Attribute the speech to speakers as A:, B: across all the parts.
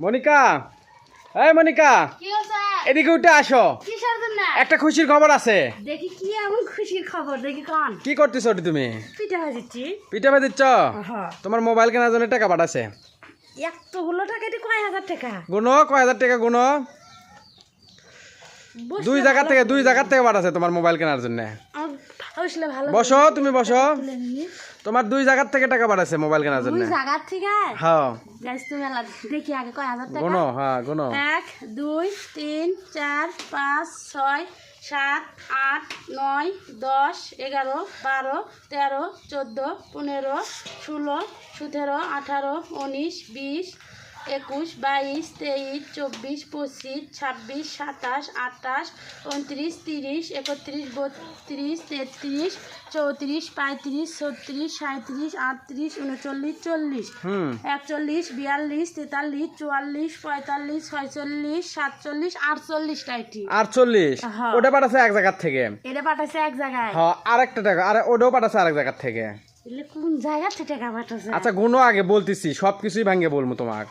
A: মনিকা, এই মনিকা,
B: কি হচ্ছে?
A: এদিকে উঠে আসো।
B: কিসের জন্য?
A: একটা খুশির খবর আছে।
B: দেখি কি এমন খুশির খবর, দেখি কোন?
A: কি করতেছো ওটি তুমি?
B: পিঠা ভাজিছি।
A: পিঠা ভাজিচ্ছ?
B: হ্যাঁ।
A: তোমার মোবাইল কেনার জন্য টাকা পাঠাছে।
B: এতগুলো টাকা, এটি কয় হাজার টাকা?
A: গুনো, কয় হাজার টাকা গুনো?
B: বসলে
A: দুই জায়গা থেকে পাঠাছে তোমার মোবাইল কেনার জন্য।
B: বসলে ভালো।
A: বসো, তুমি বসো।
B: তুলে নিয়ে।
A: তোমার 2 জায়গা থেকে টাকা পাঠাছে মোবাইল কেনার জন্য।
B: দুই জায়গা থেকে?
A: হ্যাঁ।
B: গাইস তুমি মেলা দেখি আগে কয় হাজার টাকা?
A: গুনো, হ্যাঁ গুনো।
B: 1 2 3 4 5 6 7 8 9 10 11 12 13 14 15 16 17 18 19 20 21 22 23 24 25 26 27 28 29 30 31 32 33 34 35 36 37 38 39 40
A: হুম।
B: 41 42 43 44 45 46 47 48 টাইটি
A: 48?
B: হ্যাঁ।
A: ওটা পাঠাছে এক জায়গা থেকে।
B: এটা পাঠাইছে এক জায়গায়।
A: হ্যাঁ, আরেকটা টাকা, আরে ওটাও পাঠাছে আরেক জায়গা থেকে।
B: এলে কোন জায়গা থেকে টাকা পাঠাইছে?
A: আচ্ছা গুনো, আগে বলতেছি, সবকিছুই ভাঙে বলবো তোমার।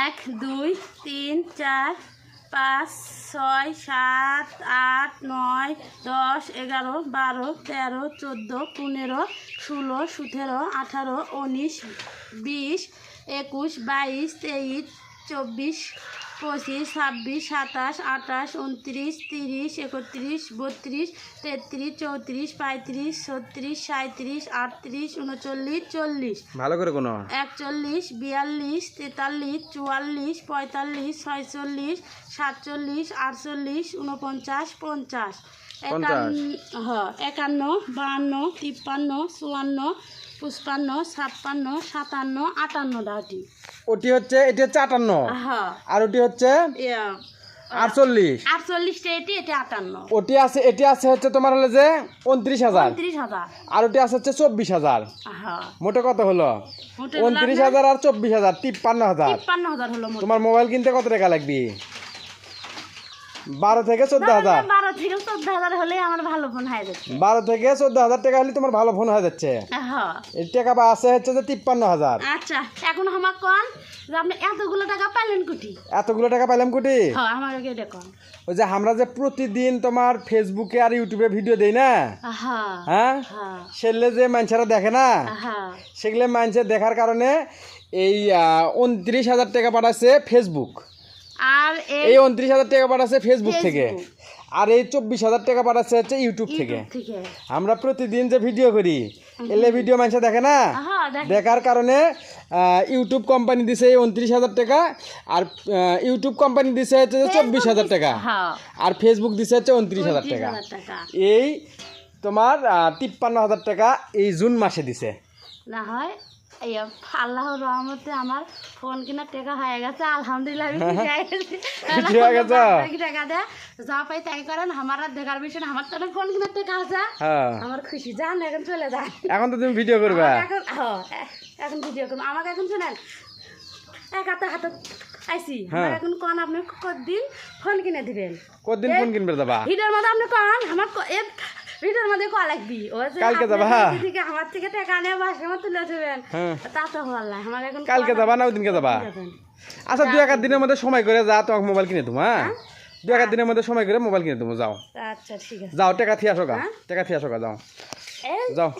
B: 1 2 3 4 5 6 7 8 9 10 11 12 13 14 15 16 17 18 19 20 21 22 23 24 25 26 27 28 29 30 31 32 33 34 35 36 37 38 39 40
A: ভালো করে কোনো।
B: 41 42 43 44 45 46 47 48 49 50 51 52 53 54 55 56 57 58 ডাটি।
A: ওটি হচ্ছে, এটি হচ্ছে 58,
B: হ্যাঁ
A: আর ওটি হচ্ছে 48।
B: 48 এটি, এটা 58।
A: ওটি আছে, এটি আছে হচ্ছে তোমার হলো যে 29,000,
B: 29,000।
A: আর ওটি আছে হচ্ছে 24,000।
B: হ্যাঁ
A: মোটে কত হলো?
B: মোটে
A: 29,000 আর 24,000, 53,000।
B: 53,000 হলো মোট।
A: তোমার মোবাইল কিনতে কত টাকা লাগবে? 12 থেকে 14,000।
B: 12 থেকে 14,000 হলে আমার ভালো ফোন হয়ে যাচ্ছে।
A: 12 থেকে 14,000 টাকা হলে তোমার ভালো ফোন হয়ে যাচ্ছে।
B: হ্যাঁ
A: এর টাকা বা আছে হচ্ছে যে 53,000।
B: আচ্ছা, এখন আমার কোন যে আপনি এতগুলো টাকা পাইলেন কুটি?
A: এতগুলো টাকা পাইলাম কুটি?
B: হ্যাঁ আমার আগে এটা কোন।
A: ওই যে আমরা যে প্রতিদিন তোমার ফেসবুকে আর ইউটিউবে ভিডিও দেই না,
B: হ্যাঁ
A: হ্যাঁ,
B: হ্যাঁ
A: সেগুলো যে মানুষেরা দেখে না,
B: হ্যাঁ
A: সেগুলো মানুষের দেখার কারণে এই 29,000 টাকা পাঠাচ্ছে ফেসবুক।
B: আর
A: এই 29,000 টাকা পাঠাচ্ছে ফেসবুক থেকে,
B: ফেসবুক।
A: আর এই 24,000 টাকা পাঠাচ্ছে হচ্ছে ইউটিউব থেকে।
B: ইউটিউব থেকে।
A: আমরা প্রতিদিন যে ভিডিও করি, এলে ভিডিও মানুষ দেখে না,
B: হ্যাঁ দেখি।
A: দেখার কারণে ইউটিউব কোম্পানি দিছে এই 29,000 টাকা, আর ইউটিউব কোম্পানি দিছে হচ্ছে যে 24,000 টাকা,
B: হ্যাঁ
A: আর ফেসবুক দিছে হচ্ছে 29,000 টাকা।
B: 29,000 টাকা।
A: এই তোমার 53,000 টাকা এই জুন মাসে দিছে।
B: না হয় এই আল্লাহর রহমতে আমার ফোন কেনার টাকা হয়ে গেছে, আলহামদুলিল্লাহ। আমি খুশি হয়ে গেছি।
A: খুশি হয়ে গেছো?
B: বাকি টাকা দেয় যা পাই তাই করেন, আমার আর দেখার বিষয় না। আমার তো ফোন কেনার টাকা আছে,
A: হ্যাঁ,
B: আমার খুশি। যান এখন চলে যান।
A: এখন তো তুমি ভিডিও করবে।
B: এখন এখন ভিডিও করুন। আমাকে এখন শোনেন, এক হাতে হাতে আইসি। আমার এখন কোন আপনি কতদিন ফোন কিনে দিবেন?
A: কতদিন ফোন কিনবে যাবা?
B: ভিডিওর মধ্যে আপনি কোন আমার ভিডিওর মধ্যে কল লাগবি। ও যে
A: কালকে যাবা?
B: আপনার থেকে আমার থেকে টাকা নিয়ে বাসে আমার তুলে দেবেন,
A: হ্যাঁ,
B: তা তো ভালো লাগে। আমার এখন
A: কালকে যাবা না ওই দিনকে যাবা? আচ্ছা, 2-1 দিনের মধ্যে সময় করে যা, তোমাকে মোবাইল কিনে দেবো। হ্যাঁ, 2-1 দিনের মধ্যে সময় করে মোবাইল কিনে দেবো। যাও
B: আচ্ছা ঠিক আছে।
A: যাও, টাকা থিয়ে আসো গা,
B: হ্যাঁ?
A: টাকা থিয়ে আসো গা, যাও
B: এই
A: যাও।